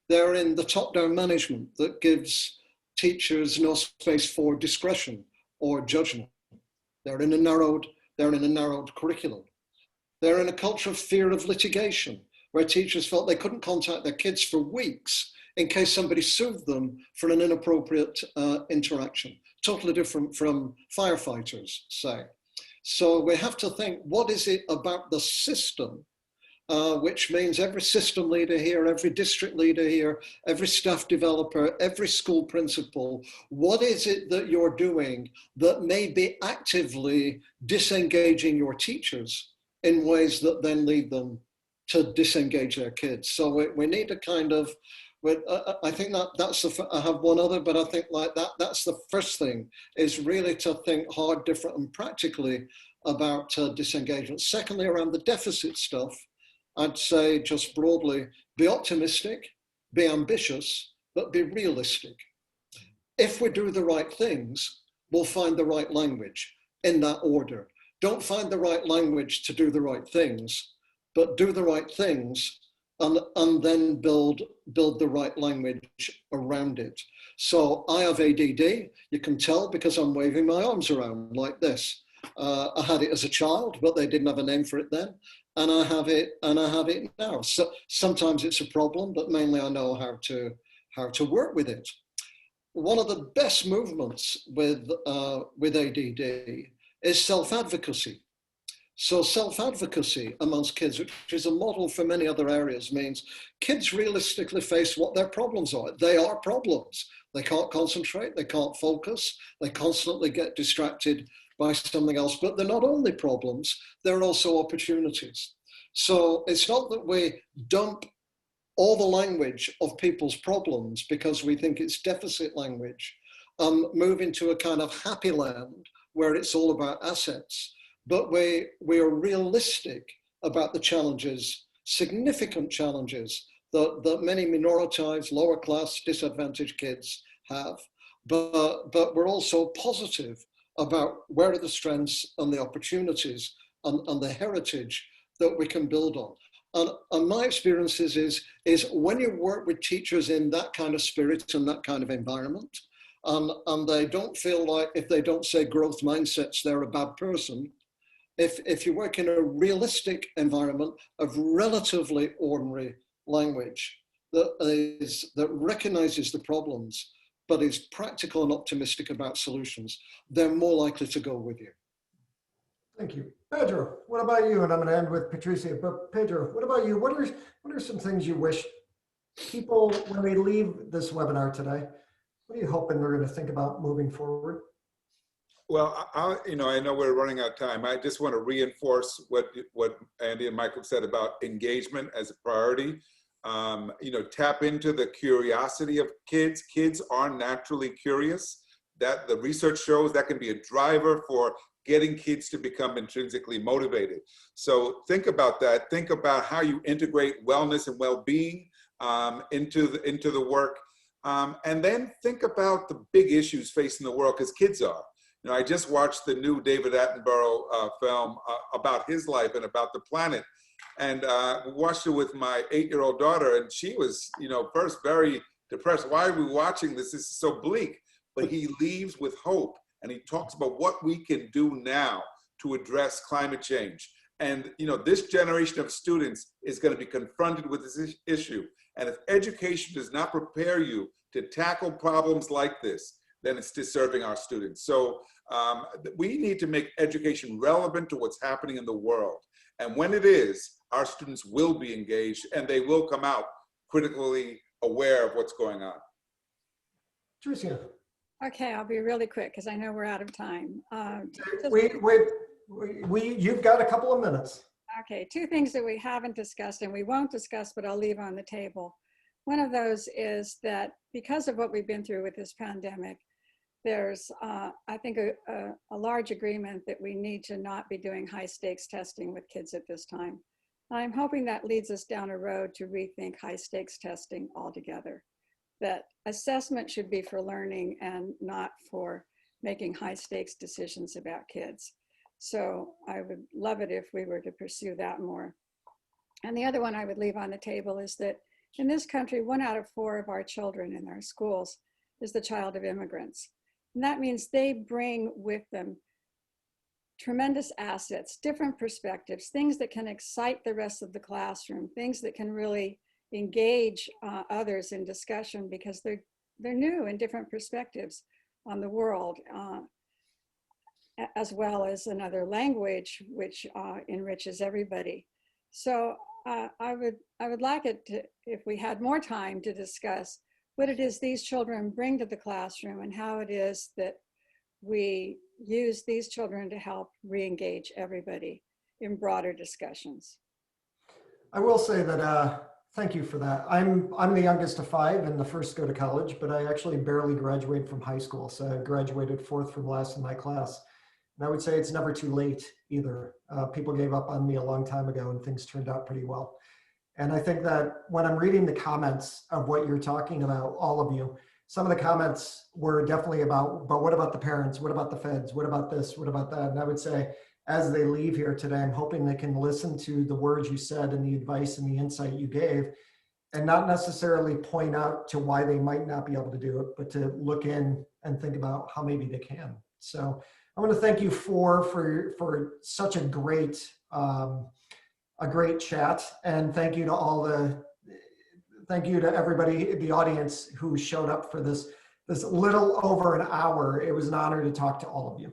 They're in the top-down management that gives teachers no space for discretion or judgment. They're in a narrowed curriculum. They're in a culture of fear of litigation, where teachers felt they couldn't contact their kids for weeks in case somebody sued them for an inappropriate interaction. Totally different from firefighters, say. So we have to think, what is it about the system, which means every system leader here, every district leader here, every staff developer, every school principal, what is it that you're doing that may be actively disengaging your teachers in ways that then lead them to disengage their kids? So we need to kind of, I think that's I have one other, but I think like that's the first thing, is really to think hard, different and practically about disengagement. Secondly, around the deficit stuff, I'd say just broadly, be optimistic, be ambitious, but be realistic. If we do the right things, we'll find the right language in that order. Don't find the right language to do the right things, but do the right things and then build the right language around it. So I have ADD, you can tell because I'm waving my arms around like this. I had it as a child, but they didn't have a name for it then. And I have it now. So sometimes it's a problem, but mainly I know how to work with it. One of the best movements with ADD is self-advocacy. So self-advocacy amongst kids, which is a model for many other areas, means kids realistically face what their problems are. They are problems. They can't concentrate, they can't focus, they constantly get distracted by something else, but they're not only problems, they're also opportunities. So it's not that we dump all the language of people's problems because we think it's deficit language, move into a kind of happy land where it's all about assets. But we are realistic about the challenges, significant challenges that many minoritized, lower class, disadvantaged kids have. But we're also positive about where are the strengths and the opportunities and the heritage that we can build on. And my experience is when you work with teachers in that kind of spirit and that kind of environment, and they don't feel like if they don't say growth mindsets, they're a bad person. If you work in a realistic environment of relatively ordinary language that recognizes the problems, but is practical and optimistic about solutions, they're more likely to go with you. Thank you. Pedro, what about you? And I'm going to end with Patricia, but Pedro, what about you? What are some things you wish people, when they leave this webinar today, what are you hoping they're going to think about moving forward? Well, I know we're running out of time. I just want to reinforce what Andy and Michael said about engagement as a priority. Tap into the curiosity of kids. Kids are naturally curious. That the research shows that can be a driver for getting kids to become intrinsically motivated. So think about that. Think about how you integrate wellness and well-being into the work. And then think about the big issues facing the world, because kids are. I just watched the new David Attenborough film about his life and about the planet. And watched it with my 8-year-old daughter, and she was, first very depressed. Why are we watching this? This is so bleak. But he leaves with hope, and he talks about what we can do now to address climate change. And this generation of students is going to be confronted with this issue. And if education does not prepare you to tackle problems like this, then it's disserving our students. So we need to make education relevant to what's happening in the world. And when it is, our students will be engaged and they will come out critically aware of what's going on. Tricia. Okay, I'll be really quick because I know we're out of time. You've got a couple of minutes. Okay, two things that we haven't discussed and we won't discuss, but I'll leave on the table. One of those is that because of what we've been through with this pandemic, there's, I think, a large agreement that we need to not be doing high stakes testing with kids at this time. I'm hoping that leads us down a road to rethink high stakes testing altogether. That assessment should be for learning and not for making high stakes decisions about kids. So I would love it if we were to pursue that more. And the other one I would leave on the table is that in this country, 1 out of 4 of our children in our schools is the child of immigrants. And that means they bring with them tremendous assets, different perspectives, things that can excite the rest of the classroom, things that can really engage others in discussion because they're new and different perspectives on the world, as well as another language which enriches everybody. So I would like it to, if we had more time, to discuss what it is these children bring to the classroom and how it is that we use these children to help re-engage everybody in broader discussions. I will say that, thank you for that. I'm the youngest of 5 and the first to go to college, but I actually barely graduated from high school. So I graduated 4th from last in my class. And I would say it's never too late either. People gave up on me a long time ago and things turned out pretty well. And I think that when I'm reading the comments of what you're talking about, all of you, some of the comments were definitely about, but what about the parents? What about the feds? What about this? What about that? And I would say, as they leave here today, I'm hoping they can listen to the words you said and the advice and the insight you gave, and not necessarily point out to why they might not be able to do it, but to look in and think about how maybe they can. So I want to thank you for such a great chat, and thank you to everybody in the audience who showed up for this little over an hour. It was an honor to talk to all of you.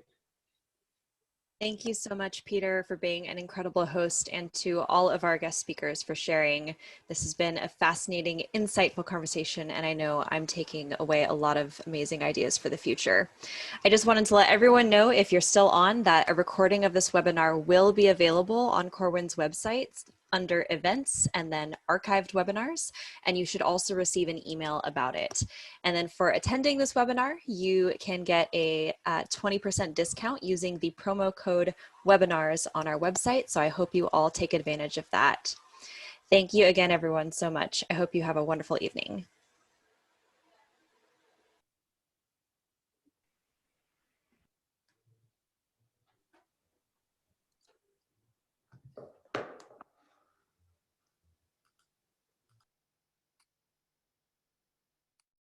Thank you so much, Peter, for being an incredible host, and to all of our guest speakers for sharing. This has been a fascinating, insightful conversation, and I know I'm taking away a lot of amazing ideas for the future. I just wanted to let everyone know, if you're still on, that a recording of this webinar will be available on Corwin's website under events and then archived webinars, and you should also receive an email about it. And then for attending this webinar, you can get a 20% discount using the promo code webinars on our website. So I hope you all take advantage of that. Thank you again, everyone, so much. I hope you have a wonderful evening.